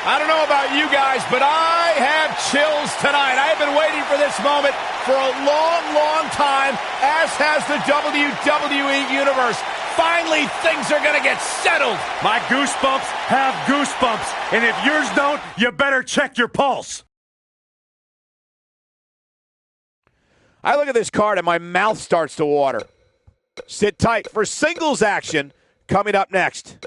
I don't know about you guys, but I have chills tonight. I've been waiting for this moment for a long, long time, as has the WWE Universe. Finally, things are going to get settled. My goosebumps have goosebumps, and if yours don't, you better check your pulse. I look at this card and my mouth starts to water. Sit tight for singles action coming up next.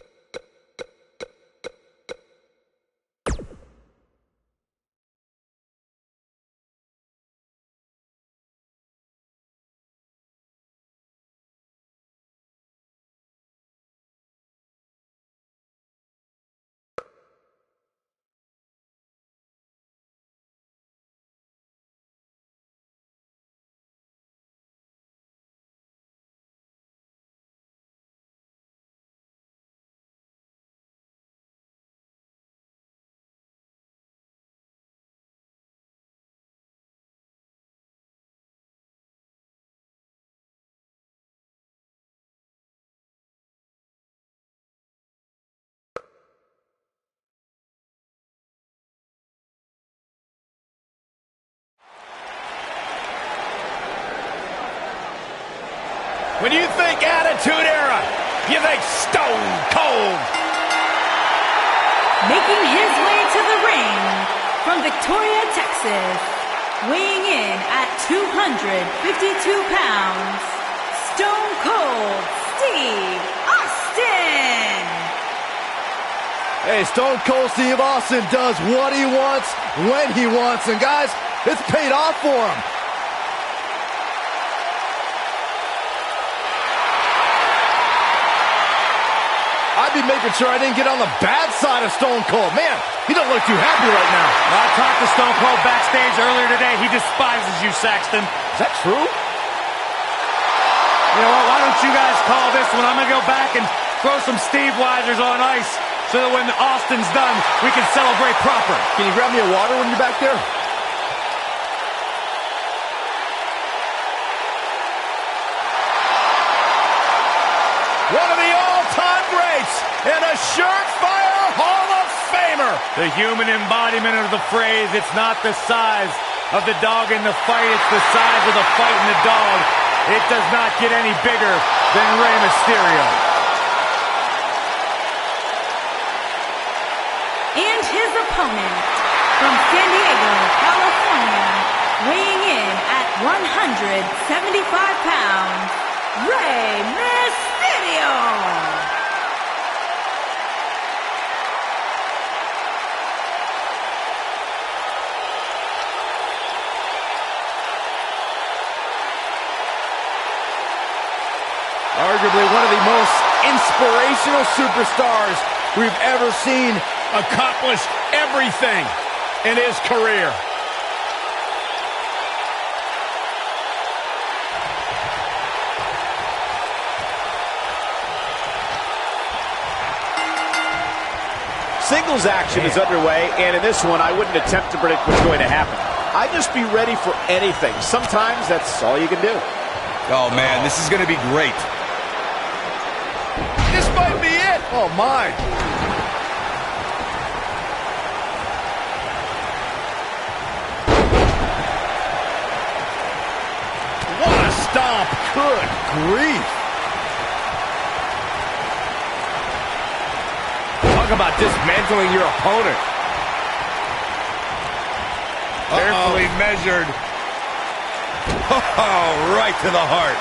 When you think Attitude Era, you think Stone Cold. Making his way to the ring from Victoria, Texas, weighing in at 252 pounds, Stone Cold Steve Austin. Hey, Stone Cold Steve Austin does what he wants, when he wants, and guys, it's paid off for him. I'd be making sure I didn't get on the bad side of Stone Cold. Man, he doesn't look too happy right now. I talked to Stone Cold backstage earlier today. He despises you, Saxton. Is that true? You know what? Why don't you guys call this one? I'm going to go back and throw some Steve Weisers on ice so that when Austin's done, we can celebrate proper. Can you grab me a water when you're back there? One of the all-time greats and a surefire Hall of Famer. The human embodiment of the phrase, it's not the size of the dog in the fight, it's the size of the fight in the dog. It does not get any bigger than Rey Mysterio. And his opponent from San Diego, California, weighing in at 175 pounds, Rey Mysterio. Arguably one of the most inspirational superstars we've ever seen. Accomplished everything in his career. Singles action is underway, and in this one, I wouldn't attempt to predict what's going to happen. I'd just be ready for anything. Sometimes that's all you can do. Oh, man, this is going to be great. This might be it. Oh, my. What a stomp. Good grief. Talk about dismantling your opponent. Carefully measured. Oh, right to the heart.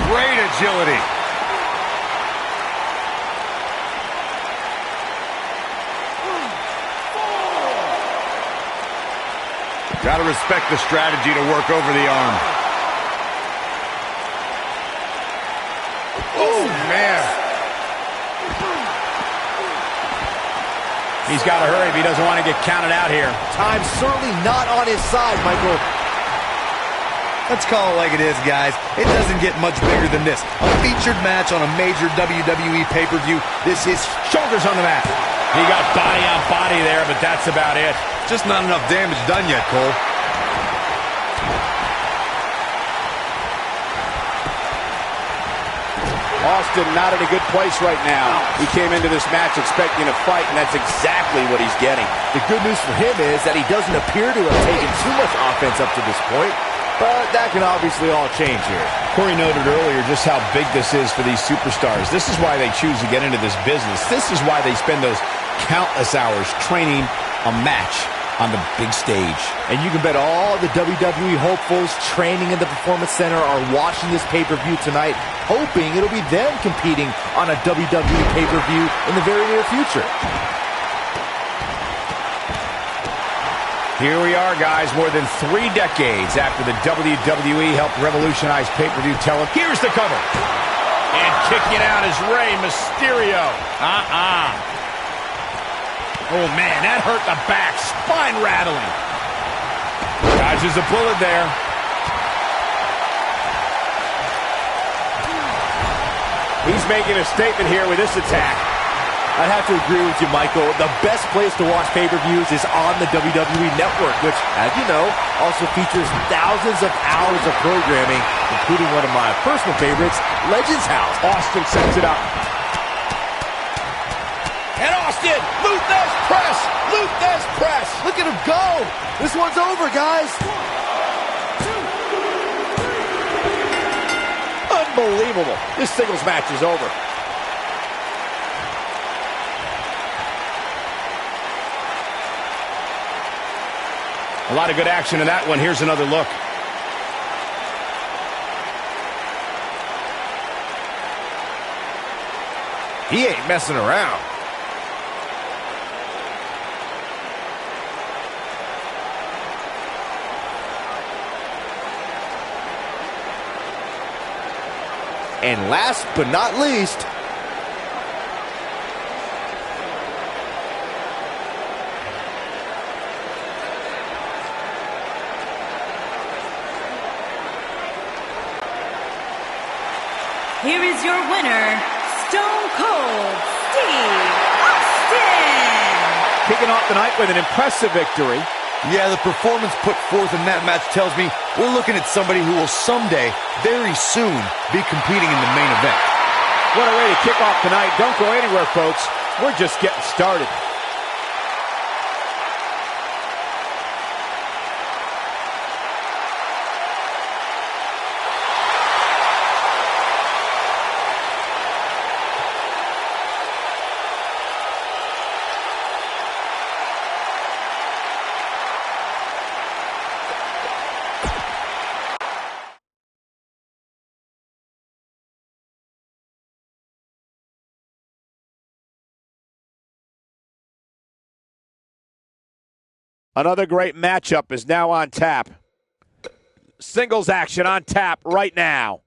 Great agility. Gotta respect the strategy to work over the arm. Oh, man. He's got to hurry if he doesn't want to get counted out here. Time's certainly not on his side, Michael. Let's call it like it is, guys. It doesn't get much bigger than this. A featured match on a major WWE pay-per-view. This is Shoulders on the mat. He got body on body there, but that's about it. just not enough damage done yet, Cole. Austin not in a good place right now. He came into this match expecting a fight, and that's exactly what he's getting. The good news for him is that he doesn't appear to have taken too much offense up to this point, but that can obviously all change here. Corey noted earlier just how big this is for these superstars. This is why they choose to get into this business. This is why they spend those countless hours training a match on the big stage. And you can bet all the WWE hopefuls training in the Performance Center are watching this pay-per-view tonight, hoping it'll be them competing on a WWE pay-per-view in the very near future. Here we are, guys, more than 3 decades after the WWE helped revolutionize pay-per-view television. Here's the cover. And kicking out is Rey Mysterio. Oh, man, that hurt the back. Spine rattling. Dodges a bullet there. He's making a statement here with this attack. I'd have to agree with you, Michael. The best place to watch pay-per-views is on the WWE Network, which, as you know, also features thousands of hours of programming, including one of my personal favorites, Legends House. Austin sets it up. And Austin, Luthez press, Luthez press. Look at him go. This one's over, guys. Unbelievable. This singles match is over. A lot of good action in that one. Here's another look. He ain't messing around. And last but not least, here is your winner, Stone Cold Steve Austin. Kicking off the night with an impressive victory. Yeah, the performance put forth in that match tells me we're looking at somebody who will someday, very soon, be competing in the main event. What a way to kick off tonight. Don't go anywhere, folks. We're just getting started. Another great matchup is now on tap. Singles action on tap right now.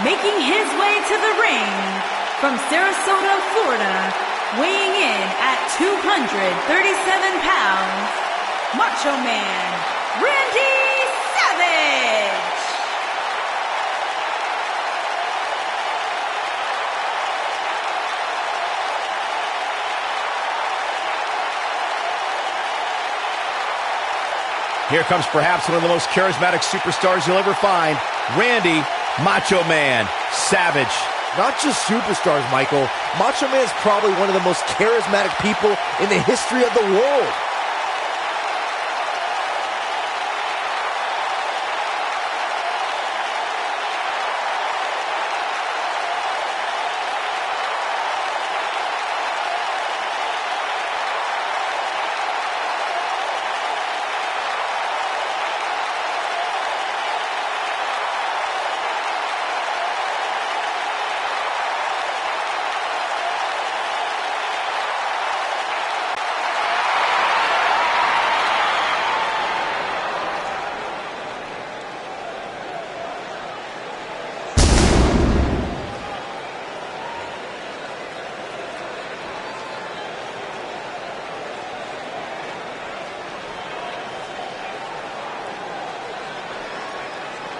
Making his way to the ring from Sarasota, Florida, weighing in at 237 pounds, Macho Man, Randy Savage. Here comes perhaps one of the most charismatic superstars you'll ever find, Randy Macho Man Savage. Not just superstars, Michael. Macho Man is probably one of the most charismatic people in the history of the world.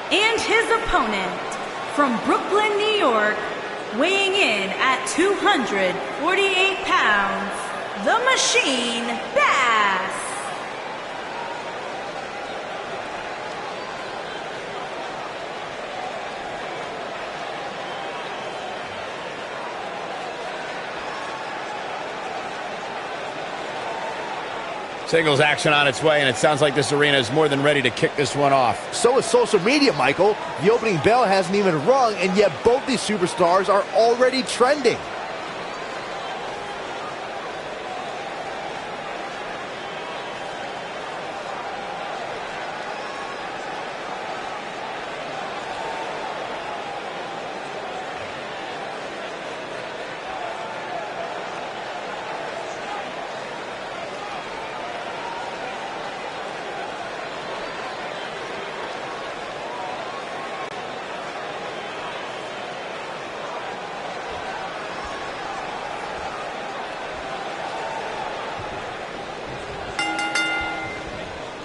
And his opponent, from Brooklyn, New York, weighing in at 248 pounds, the Machine Bass. Singles action on its way, and it sounds like this arena is more than ready to kick this one off. So is social media, Michael. The opening bell hasn't even rung, and yet both these superstars are already trending.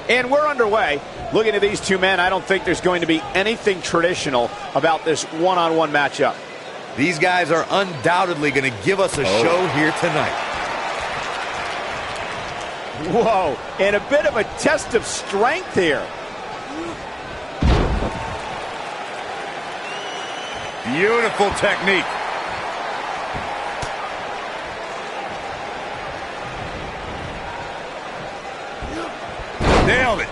And we're underway. Looking at these two men, I don't think there's going to be anything traditional about this one-on-one matchup. These guys are undoubtedly going to give us a show here tonight. Whoa, and a bit of a test of strength here. Beautiful technique. Nailed it.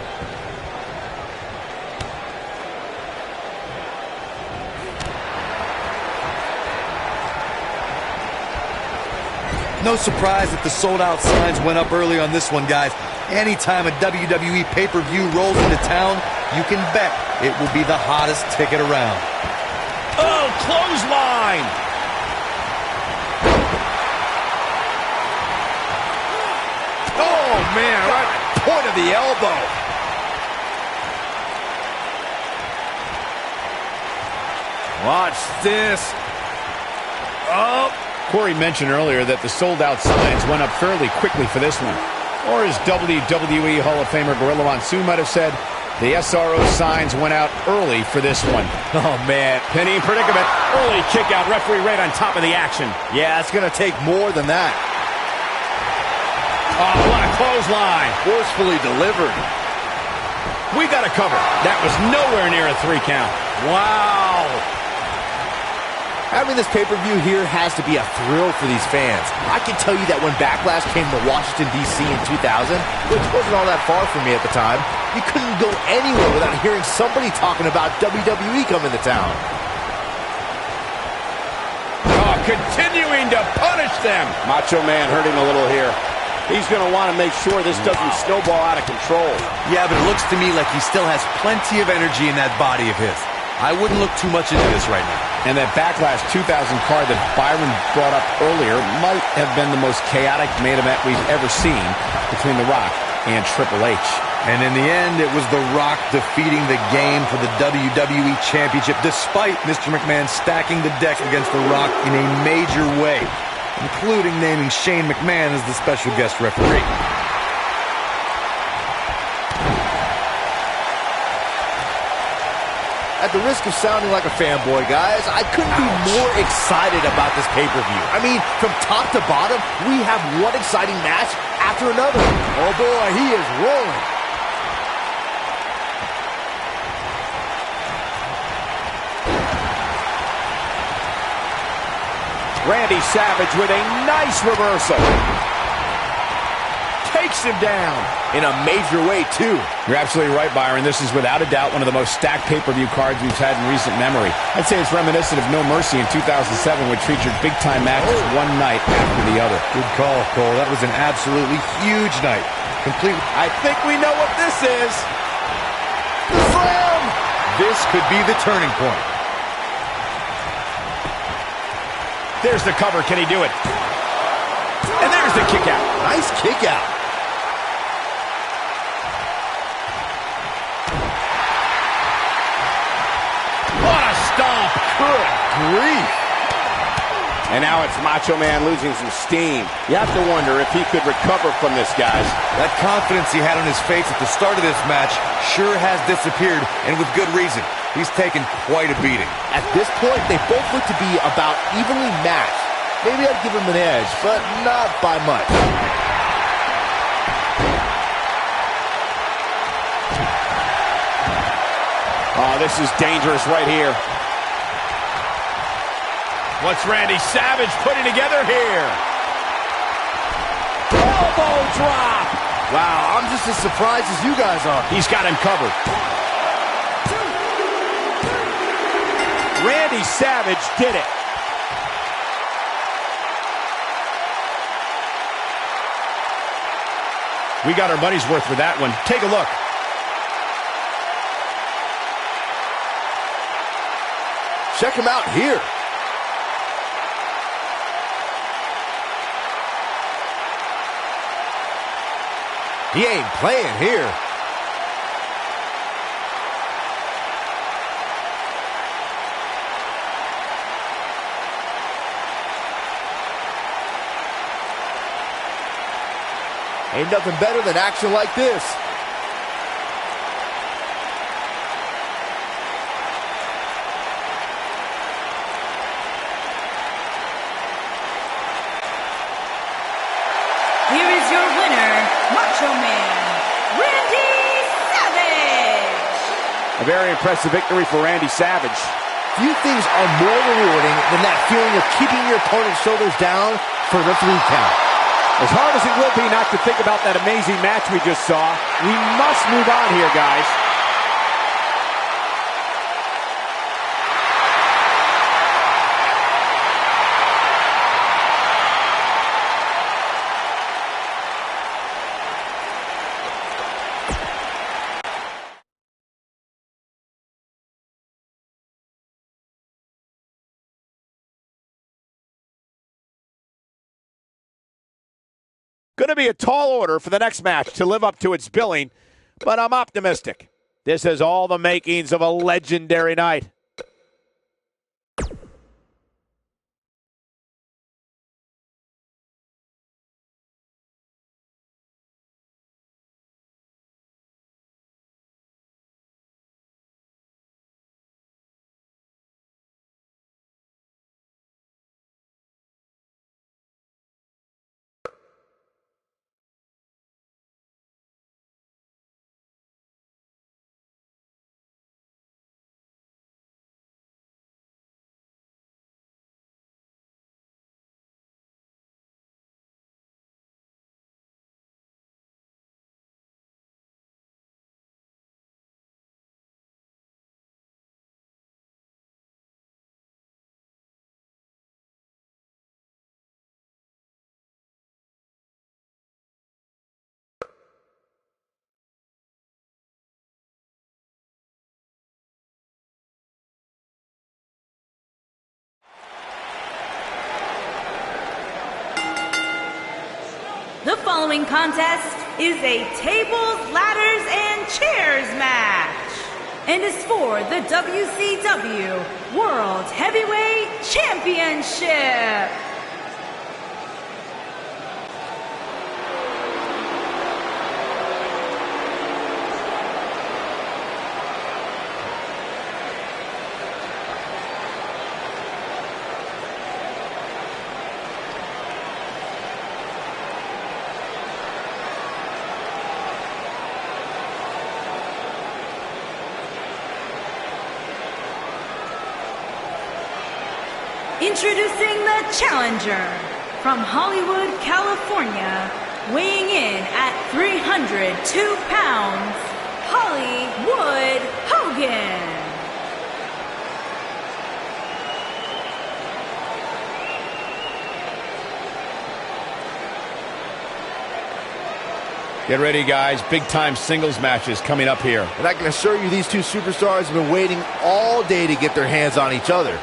No surprise that the sold-out signs went up early on this one, guys. Anytime a WWE pay-per-view rolls into town, you can bet it will be the hottest ticket around. Oh, clothesline! Oh, man, right. Point of the elbow. Watch this. Oh. Corey mentioned earlier that the sold-out signs went up fairly quickly for this one. Or as WWE Hall of Famer Gorilla Monsoon might have said, the SRO signs went out early for this one. Oh, man. Penny predicament. Early kick out. Referee right on top of the action. Yeah, it's going to take more than that. Oh, what a clothesline. Forcefully delivered. We got a cover. That was nowhere near a 3 count. Wow. Having this pay-per-view here has to be a thrill for these fans. I can tell you that when Backlash came to Washington, D.C. in 2000, which wasn't all that far from me at the time, you couldn't go anywhere without hearing somebody talking about WWE coming to town. Oh, continuing to punish them. Macho Man hurting a little here. He's going to want to make sure this doesn't snowball out of control. Yeah, but it looks to me like he still has plenty of energy in that body of his. I wouldn't look too much into this right now. And that Backlash 2000 card that Byron brought up earlier might have been the most chaotic main event we've ever seen between The Rock and Triple H. And in the end, it was The Rock defeating the game for the WWE Championship, despite Mr. McMahon stacking the deck against The Rock in a major way, including naming Shane McMahon as the special guest referee. At the risk of sounding like a fanboy, guys, I couldn't be more excited about this pay-per-view. I mean, from top to bottom, we have one exciting match after another. Oh boy, he is rolling. Randy Savage with a nice reversal. Takes him down. In a major way, too. You're absolutely right, Byron. This is without a doubt one of the most stacked pay-per-view cards we've had in recent memory. I'd say it's reminiscent of No Mercy in 2007, which featured big-time matches one night after the other. Good call, Cole. That was an absolutely huge night. Complete. I think we know what this is. The slam! This could be the turning point. There's the cover. Can he do it? And there's the kick out. Nice kick out. What a stomp. Good grief. And now it's Macho Man losing some steam. You have to wonder if he could recover from this, guys. That confidence he had on his face at the start of this match sure has disappeared, and with good reason. He's taken quite a beating. At this point, they both look to be about evenly matched. Maybe I'd give him an edge, but not by much. Oh, this is dangerous right here. What's Randy Savage putting together here? Elbow drop. Wow, I'm just as surprised as you guys are. He's got him covered. Randy Savage did it. We got our money's worth for that one. Take a look. Check him out here. He ain't playing here. Ain't nothing better than action like this. Here is your winner, Macho Man, Randy Savage. A very impressive victory for Randy Savage. Few things are more rewarding than that feeling of keeping your opponent's shoulders down for the 3 count. As hard as it will be not to think about that amazing match we just saw, we must move on here, guys. Going to be a tall order for the next match to live up to its billing, but I'm optimistic. This has all the makings of a legendary night. The following contest is a tables, ladders, and chairs match, and is for the WCW World Heavyweight Championship. Introducing the challenger from Hollywood, California, weighing in at 302 pounds, Hollywood Hogan. Get ready, guys. Big-time singles matches coming up here. And I can assure you these two superstars have been waiting all day to get their hands on each other.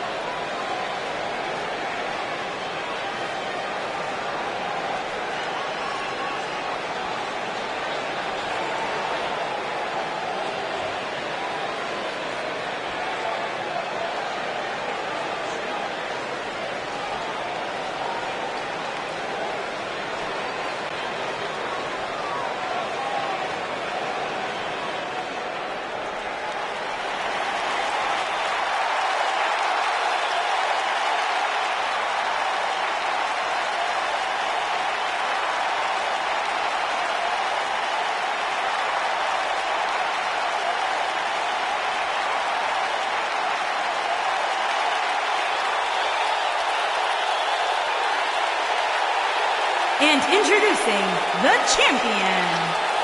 And introducing the champion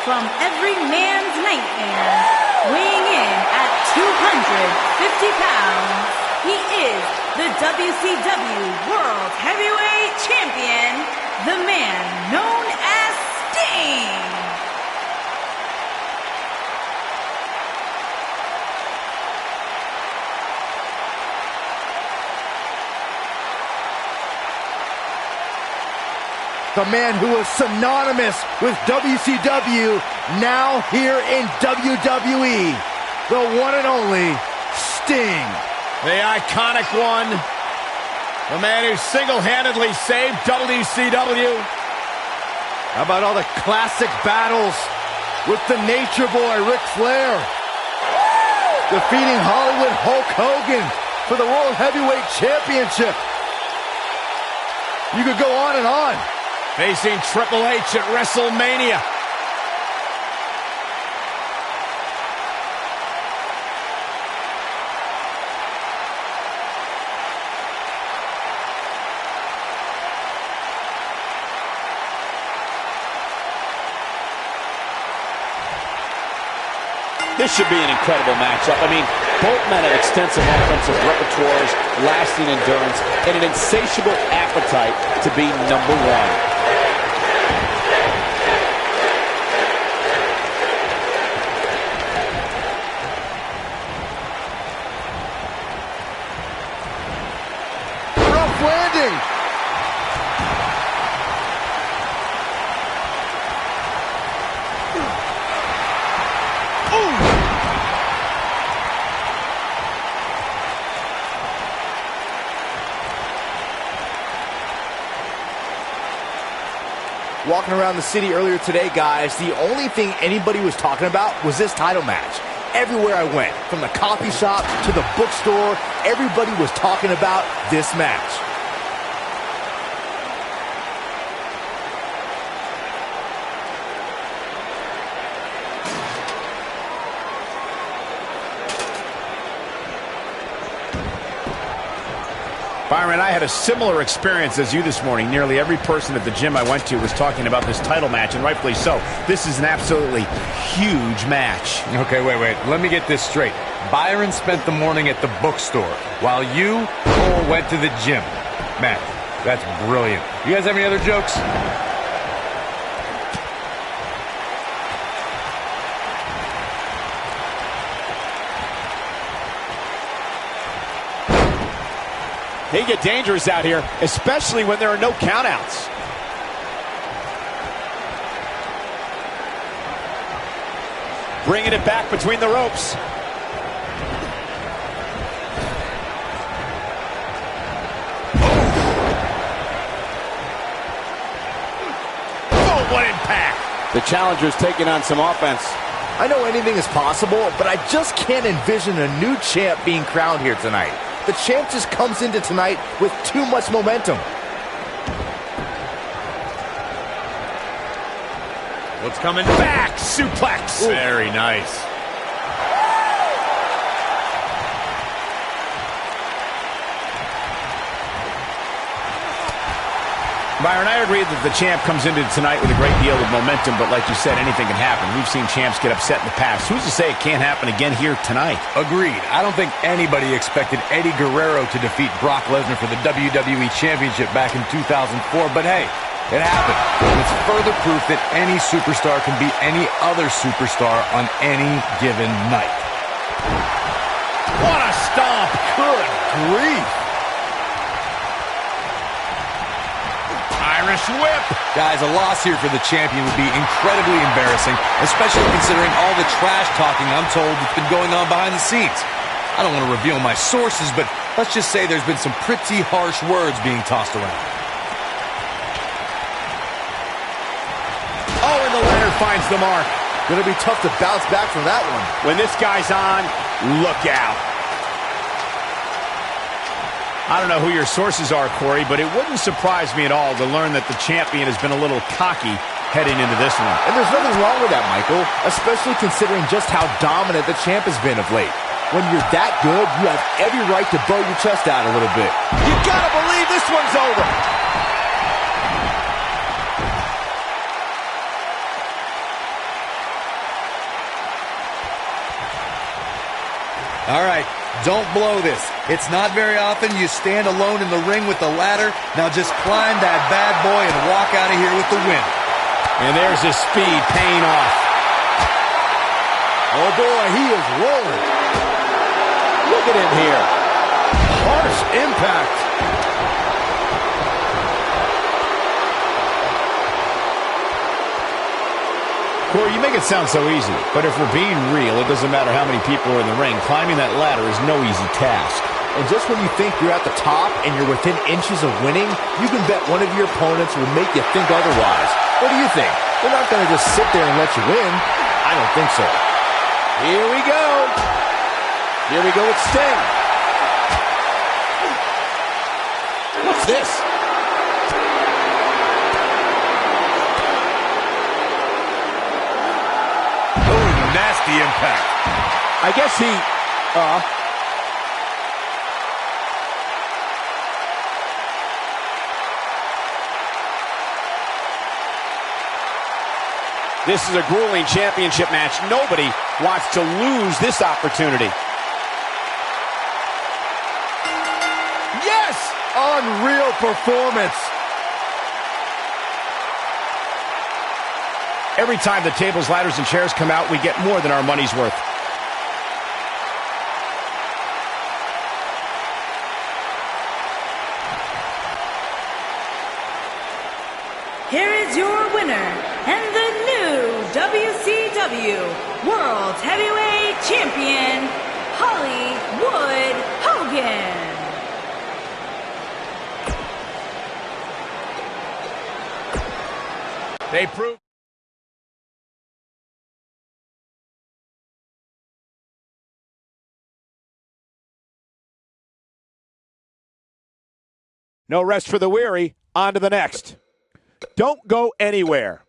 from every man's nightmare, weighing in at 250 pounds, he is the WCW World Heavyweight Champion, the man known as Sting. The man who was synonymous with WCW, now here in WWE. The one and only Sting. The iconic one. The man who single-handedly saved WCW. How about all the classic battles with the Nature Boy, Ric Flair? Defeating Hollywood Hulk Hogan for the World Heavyweight Championship. You could go on and on. Facing Triple H at WrestleMania. This should be an incredible matchup. I mean, both men have extensive offensive repertoires, lasting endurance, and an insatiable appetite to be number one. Landing. Walking around the city earlier today, guys, the only thing anybody was talking about was this title match. Everywhere I went, from the coffee shop to the bookstore, everybody was talking about this match. Byron, I had a similar experience as you this morning. Nearly every person at the gym I went to was talking about this title match, and rightfully so. This is an absolutely huge match. Okay, wait. Let me get this straight. Byron spent the morning at the bookstore, while you, Cole, went to the gym. Man, that's brilliant. You guys have any other jokes? They get dangerous out here, especially when there are no countouts. Bringing it back between the ropes. Oh, what impact! The challenger's taking on some offense. I know anything is possible, but I just can't envision a new champ being crowned here tonight. The champ just comes into tonight with too much momentum. What's coming back? Suplex. Ooh. Very nice. Byron, I agree that the champ comes into tonight with a great deal of momentum, but like you said, anything can happen. We've seen champs get upset in the past. Who's to say it can't happen again here tonight? Agreed. I don't think anybody expected Eddie Guerrero to defeat Brock Lesnar for the WWE Championship back in 2004, but hey, it happened. And it's further proof that any superstar can beat any other superstar on any given night. What a stomp! Good grief! Irish whip! Guys, a loss here for the champion would be incredibly embarrassing, especially considering all the trash talking I'm told that's been going on behind the scenes. I don't want to reveal my sources, but let's just say there's been some pretty harsh words being tossed around. Oh, and the ladder finds the mark. Gonna be tough to bounce back from that one. When this guy's on, look out. I don't know who your sources are, Corey, but it wouldn't surprise me at all to learn that the champion has been a little cocky heading into this one. And there's nothing wrong with that, Michael, especially considering just how dominant the champ has been of late. When you're that good, you have every right to blow your chest out a little bit. You gotta believe this one's over. All right, don't blow this. It's not very often you stand alone in the ring with the ladder. Now just climb that bad boy and walk out of here with the win. And there's his speed paying off. Oh boy, he is rolling. Look at him here. Harsh impact. Corey, you make it sound so easy, but if we're being real, it doesn't matter how many people are in the ring. Climbing that ladder is no easy task. And just when you think you're at the top and you're within inches of winning, you can bet one of your opponents will make you think otherwise. What do you think? They're not going to just sit there and let you win. I don't think so. Here we go. Here we go with Sting. What's this? Nasty impact. I guess he, This is a grueling championship match. Nobody wants to lose this opportunity. Yes! Unreal performance. Every time the tables, ladders, and chairs come out, we get more than our money's worth. Here is your winner and the new WCW World Heavyweight Champion, Hollywood Hogan. They prove. No rest for the weary. On to the next. Don't go anywhere.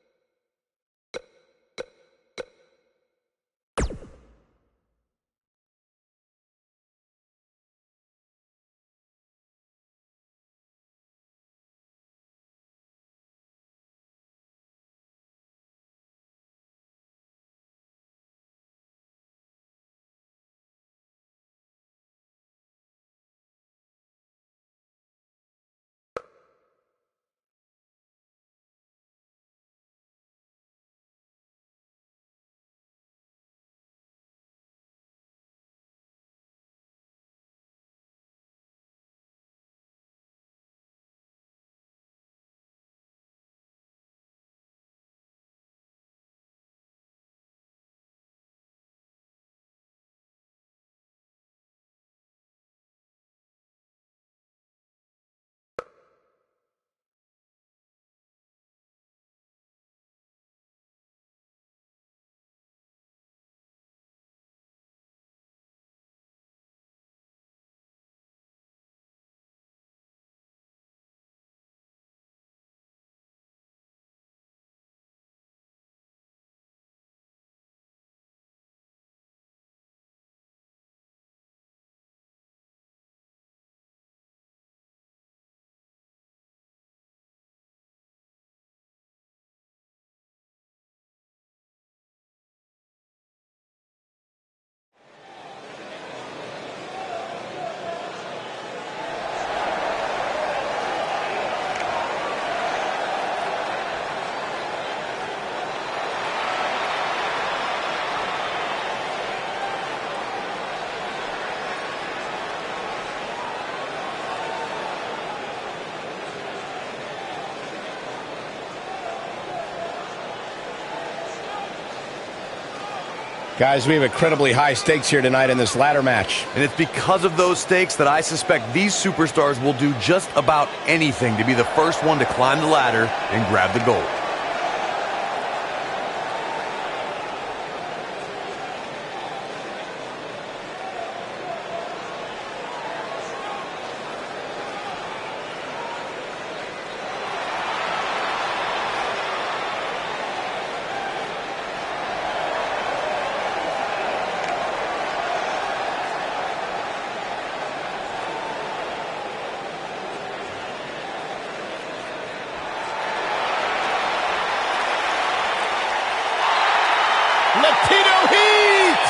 Guys, we have incredibly high stakes here tonight in this ladder match. And it's because of those stakes that I suspect these superstars will do just about anything to be the first one to climb the ladder and grab the gold. Latino Heat!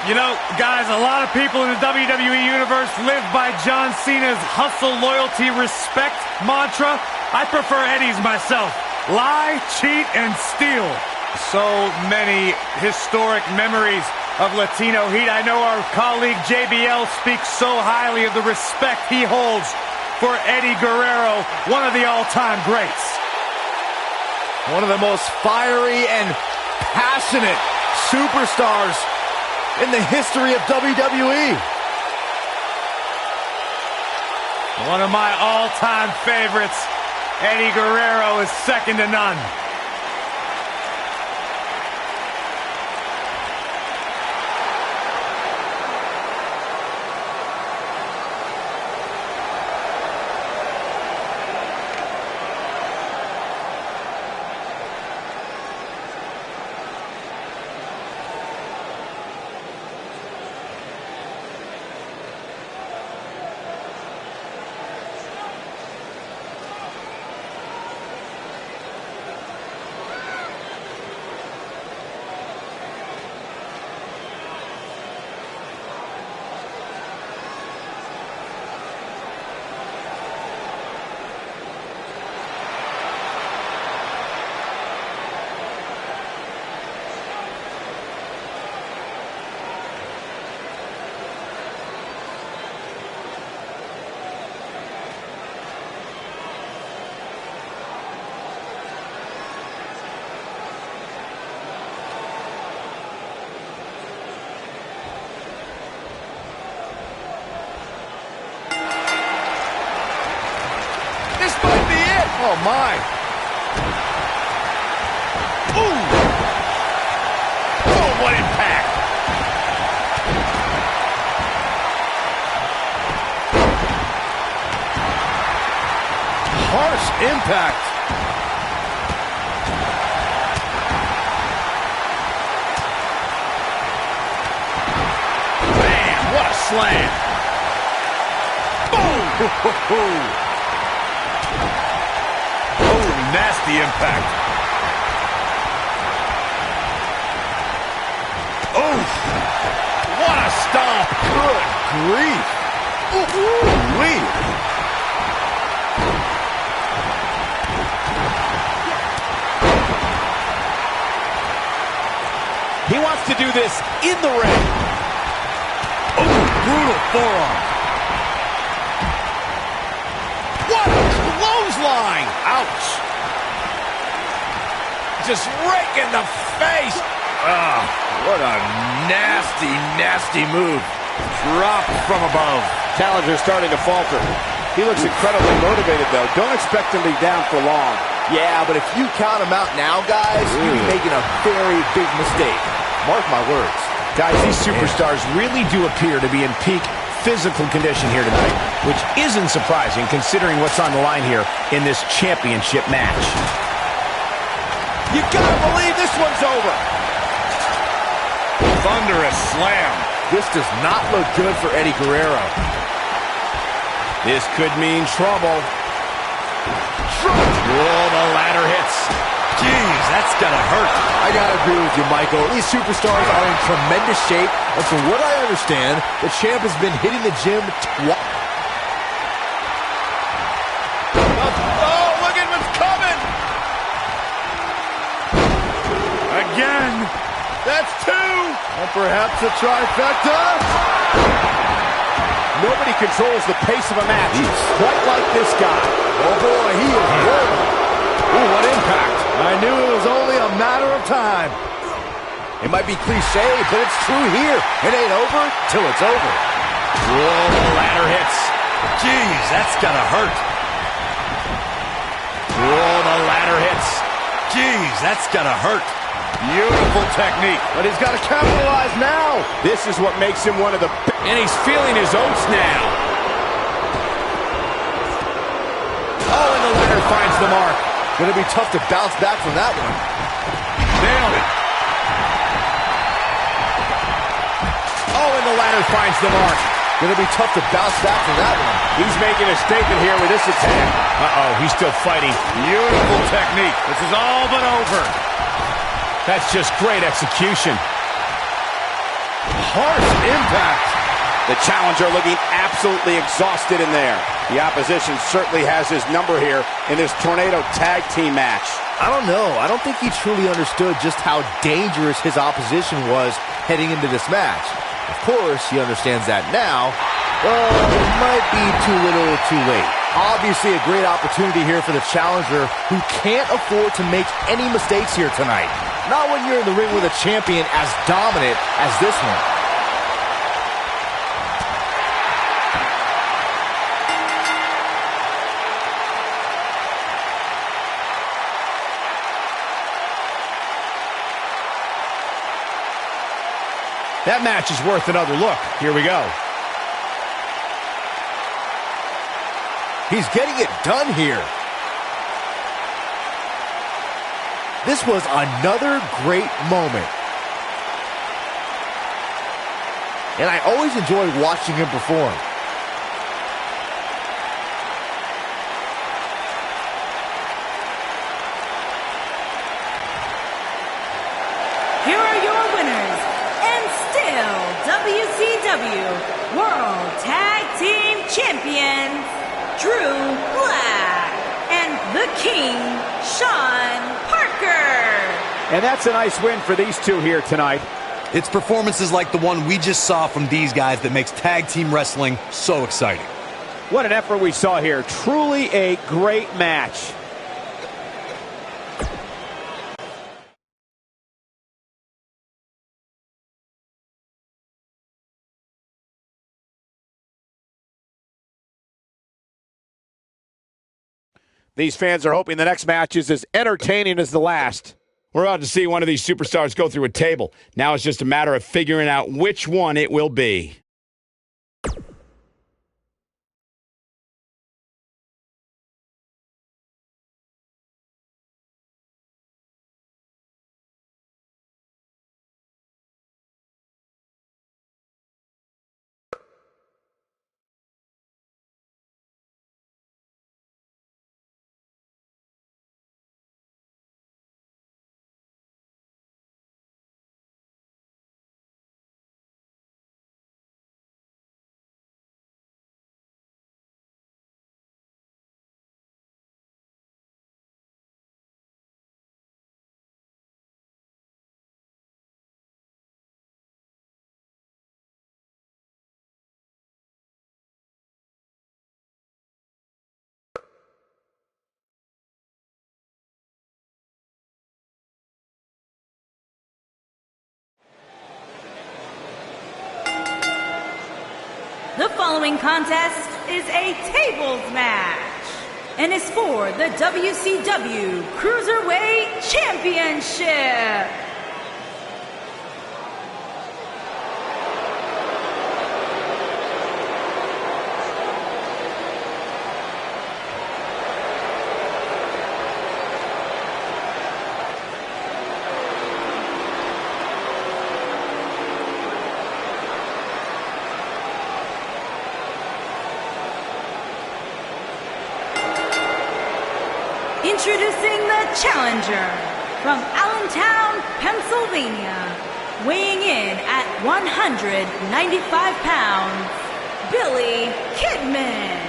You know, guys, a lot of people in the WWE Universe live by John Cena's hustle, loyalty, respect mantra. I prefer Eddie's myself. Lie, cheat, and steal. So many historic memories of Latino Heat. I know our colleague JBL speaks so highly of the respect he holds for Eddie Guerrero, one of the all-time greats. One of the most fiery and passionate superstars in the history of WWE. One of my all-time favorites. Eddie Guerrero is second to none. Oh, my. Ooh. Oh, what impact. Harsh impact. Man, what a slam. Boom. Nasty impact. Oof. What a stomp. Good grief. Ooh-wee. He wants to do this in the ring. Oh, brutal forearm. What a clothesline. Ouch. Just right in the face. What a nasty, nasty move. Dropped from above. Challenger's starting to falter. He looks incredibly motivated, though. Don't expect him to be down for long. Yeah, but if you count him out now, guys, you'd be making a very big mistake. Mark my words. Guys, these superstars really do appear to be in peak physical condition here tonight, which isn't surprising considering what's on the line here in this championship match. You gotta believe this one's over. Thunderous slam. This does not look good for Eddie Guerrero. This could mean trouble. Whoa, the ladder hits. Jeez, that's gonna hurt. I gotta agree with you, Michael. These superstars are in tremendous shape, and from what I understand, the champ has been hitting the gym twice. Oh, look at what's coming. That's 2. And perhaps a trifecta. Nobody controls the pace of a match quite like this guy. Oh boy, he is rolling. Ooh, what impact. I knew it was only a matter of time. It might be cliche, but it's true here. It ain't over till it's over. Whoa, the ladder hits. Jeez, that's gotta hurt. Whoa, the ladder hits. Jeez, that's gotta hurt. Beautiful technique. But he's got to capitalize now. This is what makes him one of the... And he's feeling his oats now. Oh, and the ladder finds the mark. Gonna be tough to bounce back from that one. Nailed it. Oh, and the ladder finds the mark. Gonna be tough to bounce back from that one. He's making a statement here with this attack. Uh-oh, he's still fighting. Beautiful technique. This is all but over. That's just great execution. Harsh impact. The challenger looking absolutely exhausted in there. The opposition certainly has his number here in this Tornado Tag Team match. I don't know. I don't think he truly understood just how dangerous his opposition was heading into this match. Of course, he understands that now, but it might be too little too late. Obviously, a great opportunity here for the challenger who can't afford to make any mistakes here tonight. Not when you're in the ring with a champion as dominant as this one. That match is worth another look. Here we go. He's getting it done here. This was another great moment. And I always enjoy watching him perform. Here are your winners, and still WCW World Tag Team Champions, Drew Black and the King, Shawn Parker. And that's a nice win for these two here tonight. It's performances like the one we just saw from these guys that makes tag team wrestling so exciting. What an effort we saw here. Truly a great match. These fans are hoping the next match is as entertaining as the last. We're about to see one of these superstars go through a table. Now it's just a matter of figuring out which one it will be. The following contest is a tables match and is for the WCW Cruiserweight Championship. Introducing the challenger from Allentown, Pennsylvania, weighing in at 195 pounds, Billy Kidman.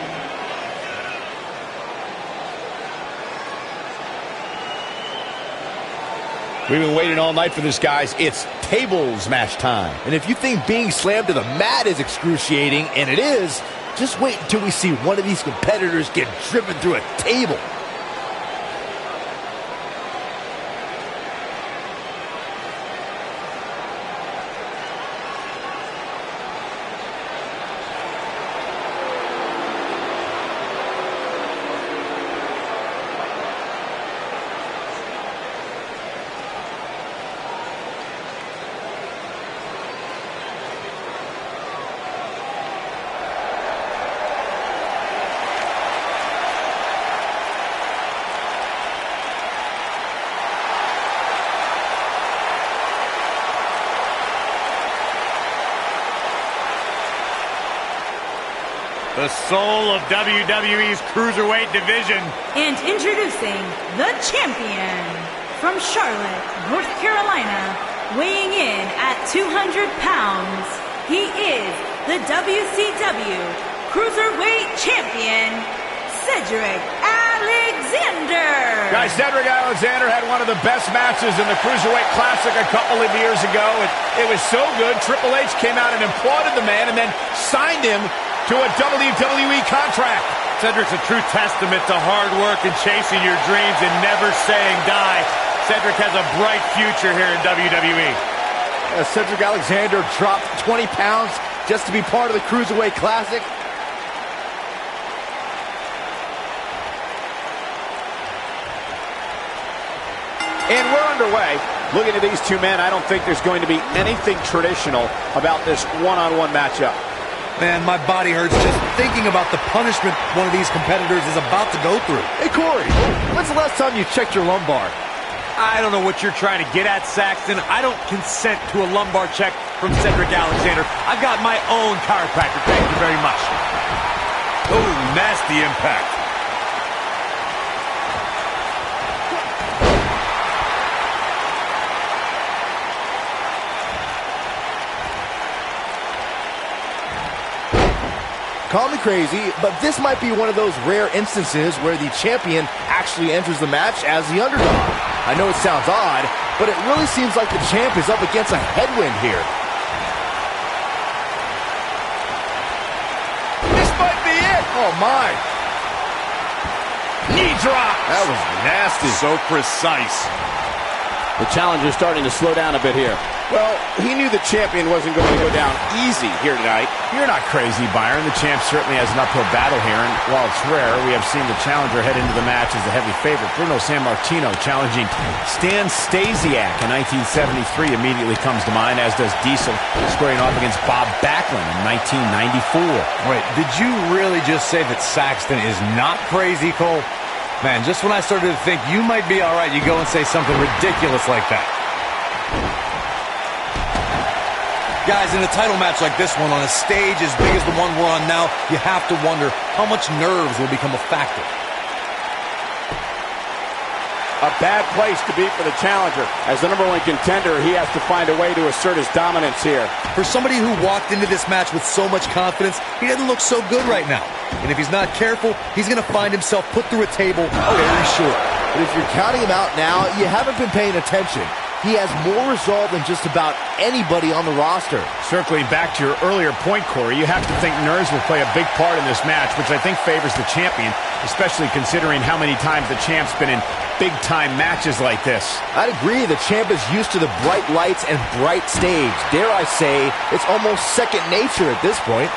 We've been waiting all night for this, guys. It's tables match time. And if you think being slammed to the mat is excruciating, and it is, just wait until we see one of these competitors get driven through a table. The soul of WWE's Cruiserweight division. And introducing the champion from Charlotte, North Carolina, weighing in at 200 pounds. He is the WCW Cruiserweight Champion, Cedric Alexander. Guys, Cedric Alexander had one of the best matches in the Cruiserweight Classic a couple of years ago. It was so good, Triple H came out and applauded the man and then signed him to a WWE contract. Cedric's a true testament to hard work and chasing your dreams and never saying die. Cedric has a bright future here in WWE. Cedric Alexander dropped 20 pounds just to be part of the Cruiserweight Classic. And we're underway. Looking at these two men, I don't think there's going to be anything traditional about this one-on-one matchup. Man, my body hurts just thinking about the punishment one of these competitors is about to go through. Hey, Corey, when's the last time you checked your lumbar? I don't know what you're trying to get at, Saxton. I don't consent to a lumbar check from Cedric Alexander. I've got my own chiropractor. Thank you very much. Oh, nasty impact. Call me crazy, but this might be one of those rare instances where the champion actually enters the match as the underdog. I know it sounds odd, but it really seems like the champ is up against a headwind here. This might be it. Oh, my. Knee drop. That was nasty. So precise. The challenger's starting to slow down a bit here. Well, he knew the champion wasn't going to go down easy here tonight. You're not crazy, Byron. The champ certainly has an uphill battle here, and while it's rare, we have seen the challenger head into the match as the heavy favorite. Bruno Sammartino challenging Stan Stasiak in 1973 immediately comes to mind, as does Diesel squaring off against Bob Backlund in 1994. Wait, did you really just say that Saxton is not crazy, Cole? Man, just when I started to think you might be all right, you go and say something ridiculous like that. Guys, in a title match like this one, on a stage as big as the one we're on now, you have to wonder how much nerves will become a factor. A bad place to be for the challenger. As the #1 contender, he has to find a way to assert his dominance here. For somebody who walked into this match with so much confidence, he doesn't look so good right now. And if he's not careful, he's going to find himself put through a table very short. But if you're counting him out now, you haven't been paying attention. He has more resolve than just about anybody on the roster. Circling back to your earlier point, Corey, you have to think nerves will play a big part in this match, which I think favors the champion, especially considering how many times the champ's been in big-time matches like this. I'd agree, the champ is used to the bright lights and bright stage. Dare I say, it's almost second nature at this point.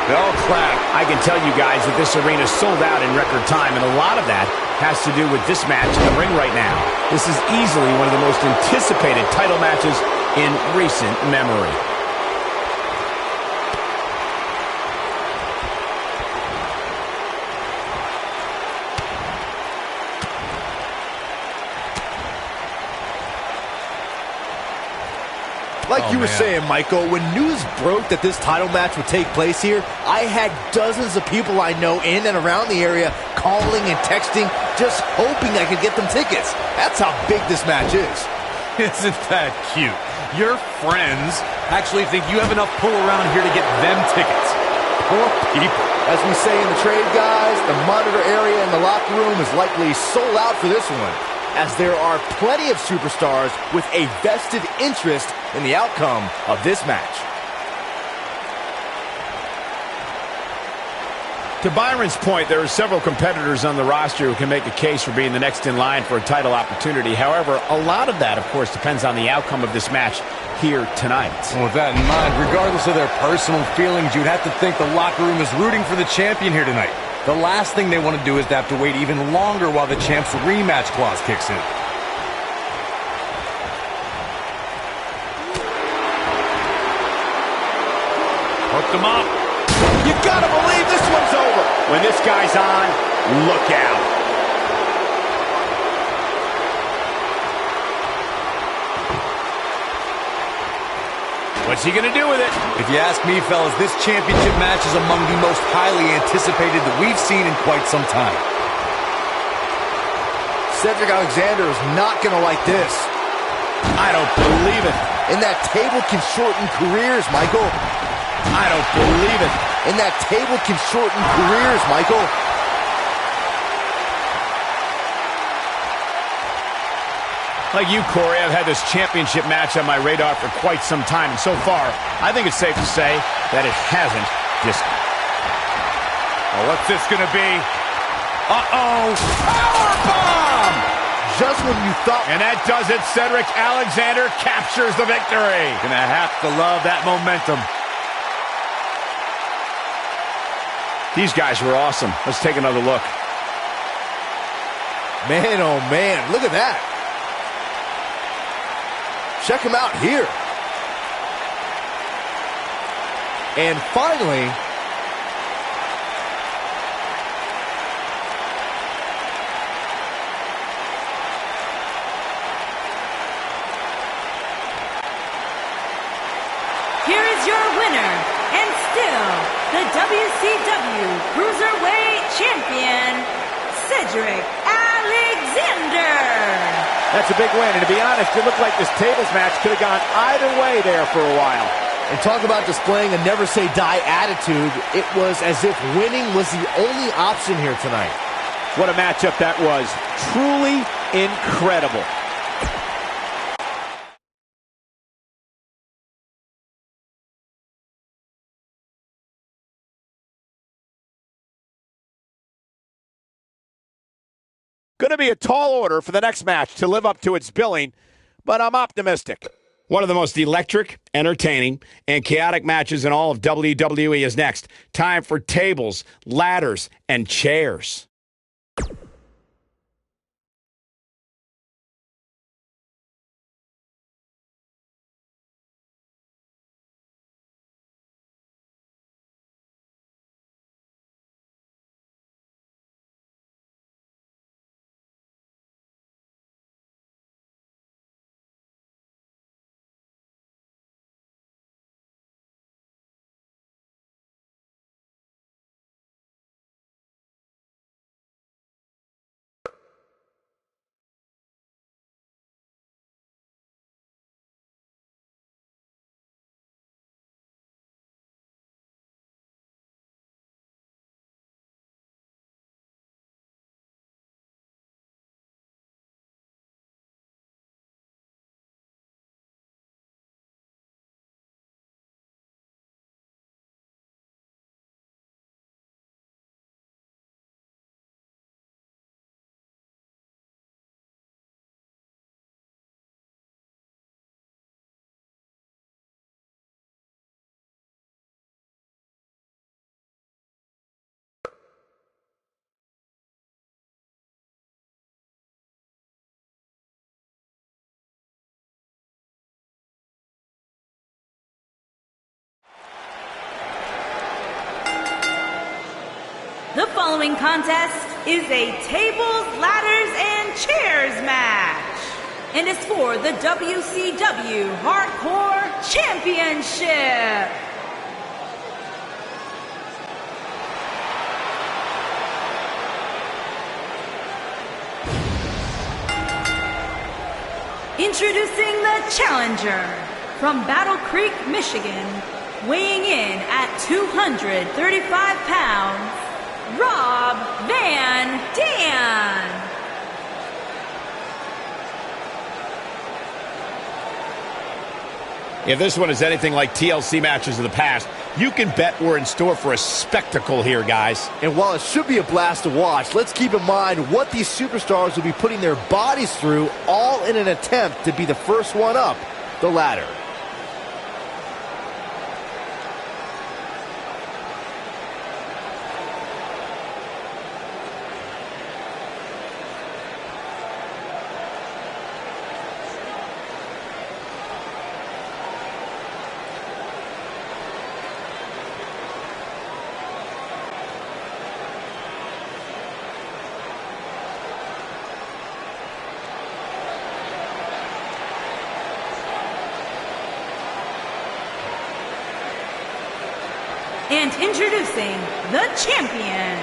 Oh, clap. I can tell you guys that this arena sold out in record time, and a lot of that has to do with this match in the ring right now. This is easily one of the most anticipated title matches in recent memory. Like you were saying, Michael, when news broke that this title match would take place here, I had dozens of people I know in and around the area calling and texting, just hoping I could get them tickets. That's how big this match is. Isn't that cute? Your friends actually think you have enough pull around here to get them tickets. More people. As we say in the trade, guys, the monitor area in the locker room is likely sold out for this one, as there are plenty of superstars with a vested interest in the outcome of this match. To Byron's point, there are several competitors on the roster who can make a case for being the next in line for a title opportunity. However, a lot of that, of course, depends on the outcome of this match here tonight. Well, with that in mind, regardless of their personal feelings, you'd have to think the locker room is rooting for the champion here tonight. The last thing they want to do is to have to wait even longer while the champ's rematch clause kicks in. Hooked him up. You gotta believe this one's over. When this guy's on, look out. What's he gonna do with it? If you ask me, fellas, this championship match is among the most highly anticipated that we've seen in quite some time. Cedric Alexander is not going to like this. I don't believe it. And that table can shorten careers, Michael. I don't believe it. And that table can shorten careers, Michael. Like you, Corey, I've had this championship match on my radar for quite some time, and so far, I think it's safe to say that it hasn't disappointed. Oh, what's this gonna be? Uh-oh! Powerbomb! Just when you thought... And that does it. Cedric Alexander captures the victory. Gonna have to love that momentum. These guys were awesome. Let's take another look. Man, oh man, look at that. Check him out here. And finally, Here is your winner, and still the WCW Cruiserweight Champion, Cedric Alexander. That's a big win, and to be honest, it looked like this tables match could have gone either way there for a while. and talk about displaying a never-say-die attitude, it was as if winning was the only option here tonight. What a matchup that was. Truly incredible. Going to be a tall order for the next match to live up to its billing, but I'm optimistic. One of the most electric, entertaining, and chaotic matches in all of WWE is next. Time for tables, ladders, and chairs. The following contest is a tables, ladders, and chairs match, and is for the WCW Hardcore Championship. Introducing the challenger from Battle Creek, Michigan, weighing in at 235 pounds, Rob Van Dam. If this one is anything like TLC matches of the past, you can bet we're in store for a spectacle here, guys. And while it should be a blast to watch, let's keep in mind what these superstars will be putting their bodies through, all in an attempt to be the first one up the ladder. And introducing the champion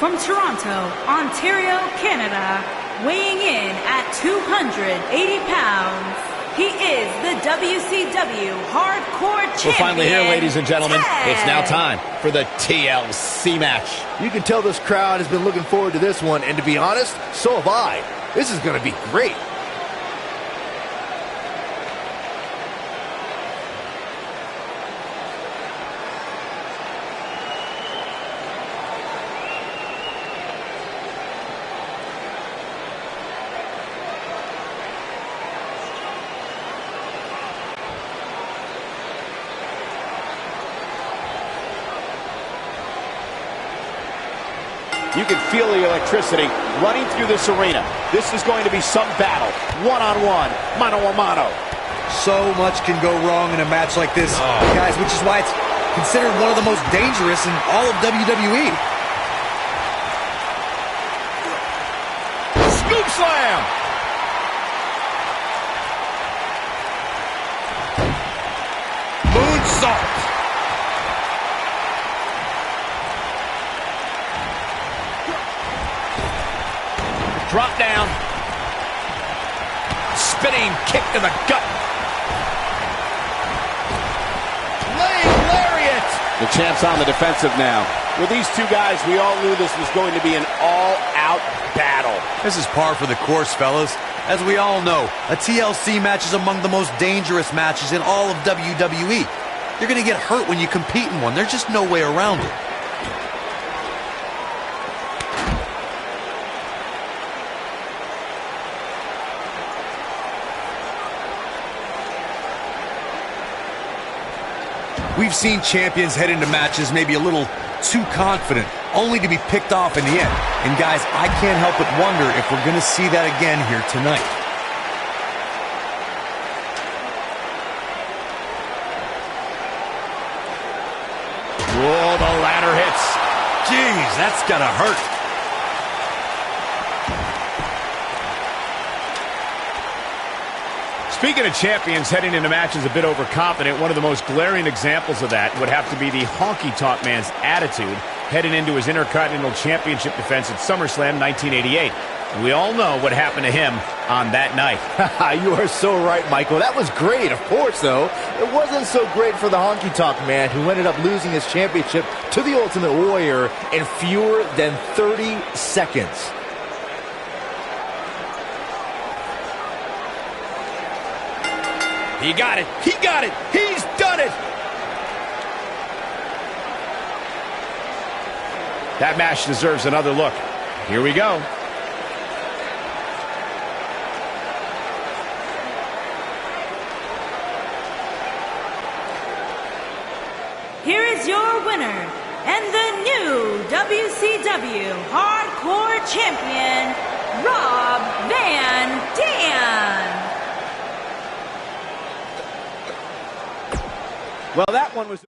from Toronto, Ontario, Canada, weighing in at 280 pounds, he is the WCW Hardcore Champion. We're finally here, ladies and gentlemen. It's now time for the TLC match. You can tell this crowd has been looking forward to this one, and to be honest, so have I. This is going to be great. You can feel the electricity running through this arena. This is going to be some battle. One-on-one, mano-a-mano. So much can go wrong in a match like this, guys, which is why it's considered one of the most dangerous in all of WWE. Scoop slam! Moonsault. Drop down. Spinning kick to the gut. Lariat! The champ's on the defensive now. With these two guys, we all knew this was going to be an all-out battle. This is par for the course, fellas. As we all know, a TLC match is among the most dangerous matches in all of WWE. You're going to get hurt when you compete in one. There's just no way around it. We've seen champions head into matches maybe a little too confident, only to be picked off in the end. And guys, I can't help but wonder if we're going to see that again here tonight. Whoa, the ladder hits. Jeez, that's gonna hurt. Speaking of champions heading into matches a bit overconfident, one of the most glaring examples of that would have to be the honky-tonk man's attitude heading into his Intercontinental Championship defense at SummerSlam 1988. And we all know what happened to him on that night. You are so right, Michael. That was great, of course, though. It wasn't so great for the honky-tonk man, who ended up losing his championship to the Ultimate Warrior in fewer than 30 seconds. He got it. He got it. He's done it. That match deserves another look. Here we go. Here is your winner and the new WCW Hardcore Champion, Rob Van Dam. Well, that one was...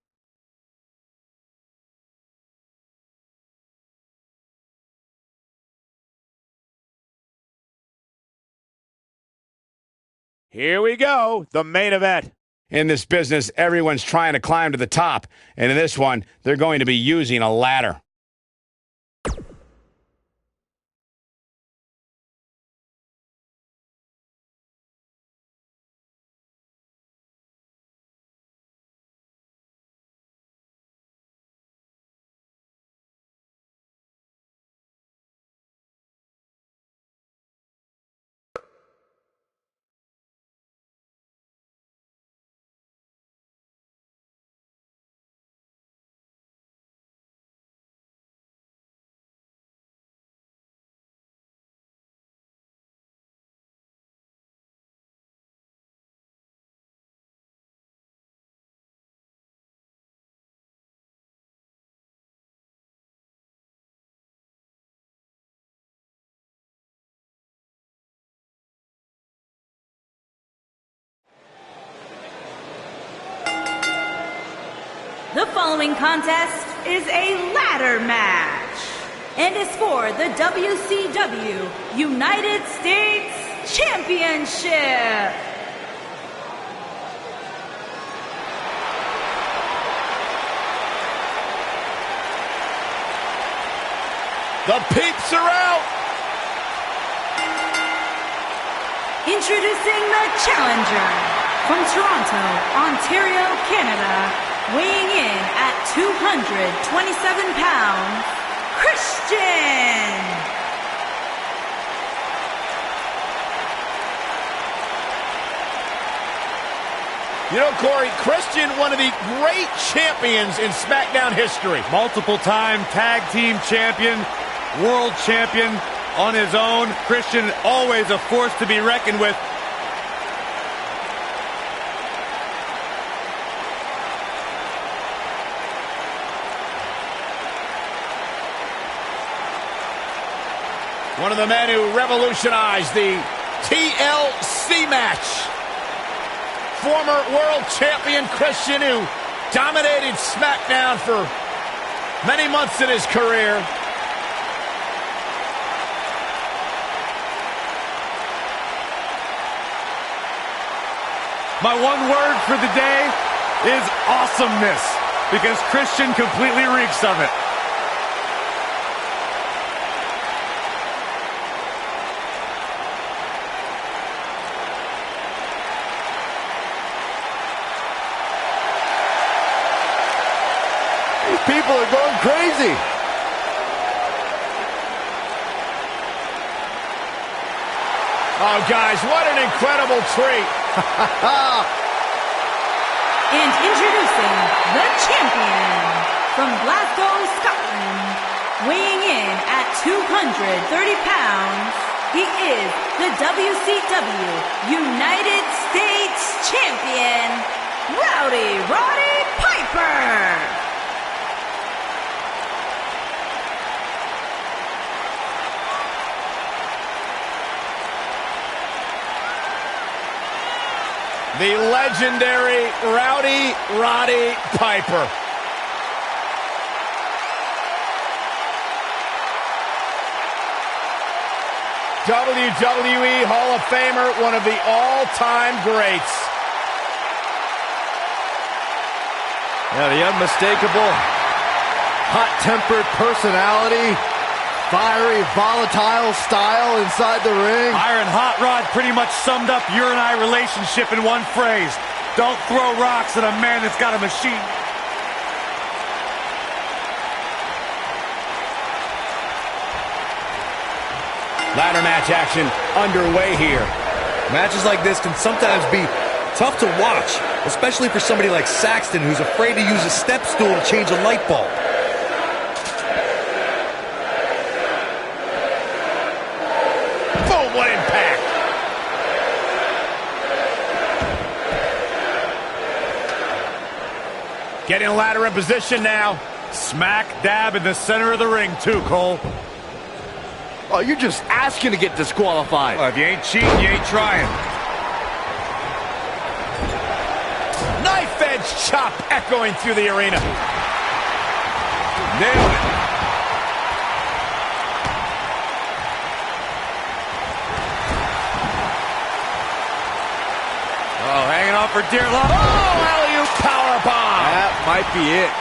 Here we go, the main event. In this business, everyone's trying to climb to the top, and in this one, they're going to be using a ladder. The following contest is a ladder match and is for the WCW United States Championship. The peeps are out. Introducing the challenger from Toronto, Ontario, Canada, weighing in at 227 pounds, Christian. You know, Corey, Christian, one of the great champions in SmackDown history. Multiple-time tag team champion, world champion on his own. Christian, always a force to be reckoned with. One of the men who revolutionized the TLC match. Former world champion Christian, who dominated SmackDown for many months in his career. My one word for the day is awesomeness, because Christian completely reeks of it. People are going crazy. Oh, guys, what an incredible treat. And introducing the champion from Glasgow, Scotland, weighing in at 230 pounds, he is the WCW United States Champion, Roddy Piper. The legendary Roddy Piper. WWE Hall of Famer, one of the all-time greats. Yeah, the unmistakable, hot-tempered personality, fiery, volatile style inside the ring. Iron Hot Rod pretty much summed up your and I relationship in one phrase. Don't throw rocks at a man that's got a machine. Ladder match action underway here. Matches like this can sometimes be tough to watch, especially for somebody like Saxton, who's afraid to use a step stool to change a light bulb. Boom, what impact. Getting a ladder in position now. Smack dab in the center of the ring, too, Cole. Oh, you're just asking to get disqualified. Well, if you ain't cheating, you ain't trying. Knife edge chop echoing through the arena. Nailed it. Oh, hanging on for dear life. Oh, alley-oop powerbomb. That might be it.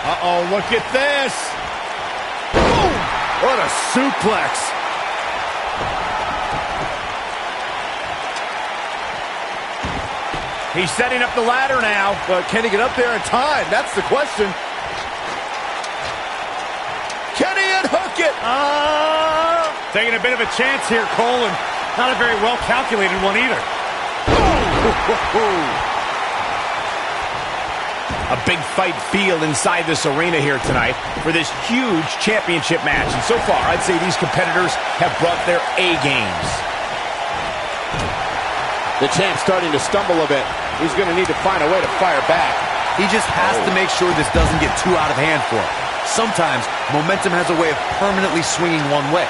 Uh-oh, look at this. Boom! What a suplex. He's setting up the ladder now. But can he get up there in time? That's the question. Can he unhook it? Taking a bit of a chance here, Cole, and not a very well-calculated one either. A big fight feel inside this arena here tonight for this huge championship match. And so far, I'd say these competitors have brought their A-games. The champ's starting to stumble a bit. He's going to need to find a way to fire back. He just has to make sure this doesn't get too out of hand for him. Sometimes, momentum has a way of permanently swinging one way.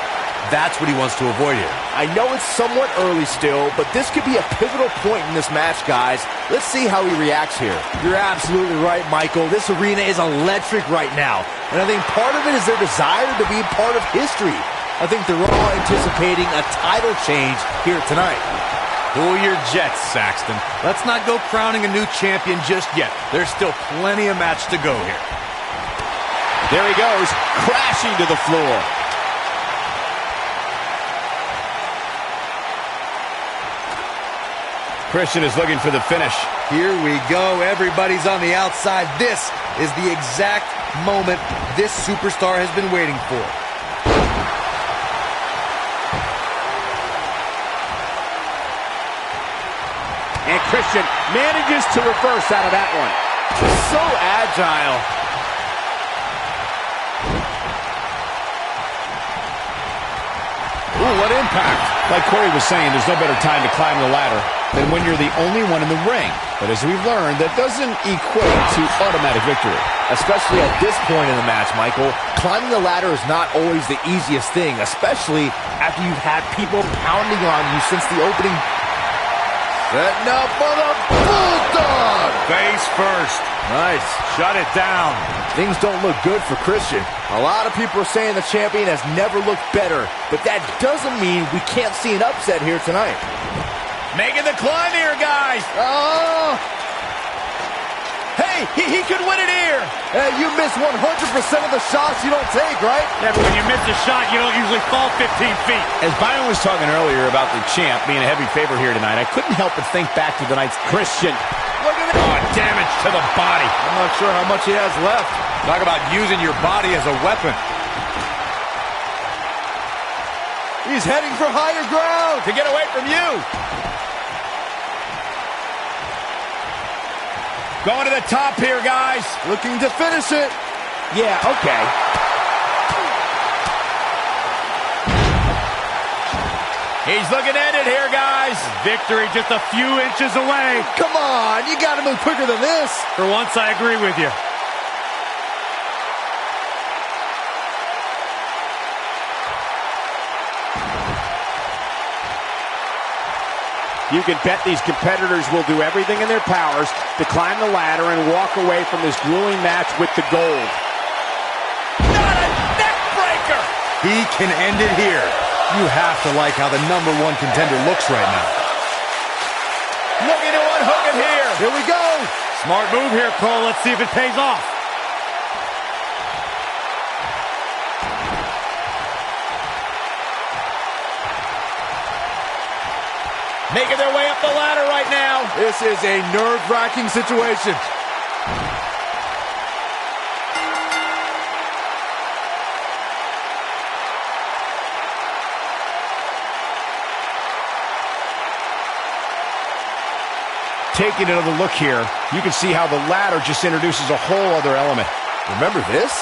That's what he wants to avoid here. I know it's somewhat early still, but this could be a pivotal point in this match, guys. Let's see how he reacts here. You're absolutely right, Michael. This arena is electric right now, and I think part of it is their desire to be part of history. I think they're all anticipating a title change here tonight. Cool your jets, Saxton. Let's not go crowning a new champion just yet. There's still plenty of match to go here. There he goes, crashing to the floor. Christian is looking for the finish. Here we go. Everybody's on the outside. This is the exact moment this superstar has been waiting for. And Christian manages to reverse out of that one. So agile. Ooh, what impact. Like Corey was saying, there's no better time to climb the ladder than when you're the only one in the ring. But as we've learned, that doesn't equate to automatic victory. Especially at this point in the match, Michael. Climbing the ladder is not always the easiest thing, especially after you've had people pounding on you since the opening. Setting up for the Bulldog! Face first. Nice. Shut it down. Things don't look good for Christian. A lot of people are saying the champion has never looked better, but that doesn't mean we can't see an upset here tonight. Making the climb here, guys. Oh! Hey, he could win it here. Hey, you miss 100% of the shots you don't take, right? Yeah, but when you miss a shot, you don't usually fall 15 feet. As Byron was talking earlier about the champ being a heavy favorite here tonight, I couldn't help but think back to the night's Christian. Look at that. Oh, damage to the body. I'm not sure how much he has left. Talk about using your body as a weapon. He's heading for higher ground. To get away from you. Going to the top here, guys. Looking to finish it. Yeah, okay. He's looking to end it here, guys. Victory just a few inches away. Come on, you got to move quicker than this. For once, I agree with you. You can bet these competitors will do everything in their powers to climb the ladder and walk away from this grueling match with the gold. Not a neck breaker. He can end it here. You have to like how the #1 contender looks right now. Looking to unhook it here. Here we go. Smart move here, Cole. Let's see if it pays off. Making their way up the ladder right now. This is a nerve-wracking situation. Taking another look here, you can see how the ladder just introduces a whole other element. Remember this?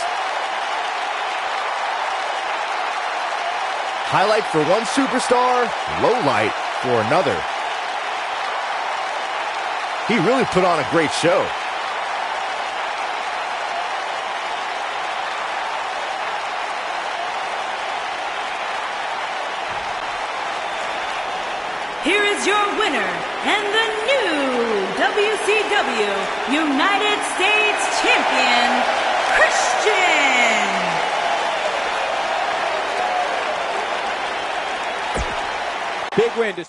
Highlight for one superstar, low light for another. He really put on a great show. Here is your winner and the new WCW United States Champion, Christian. Big win.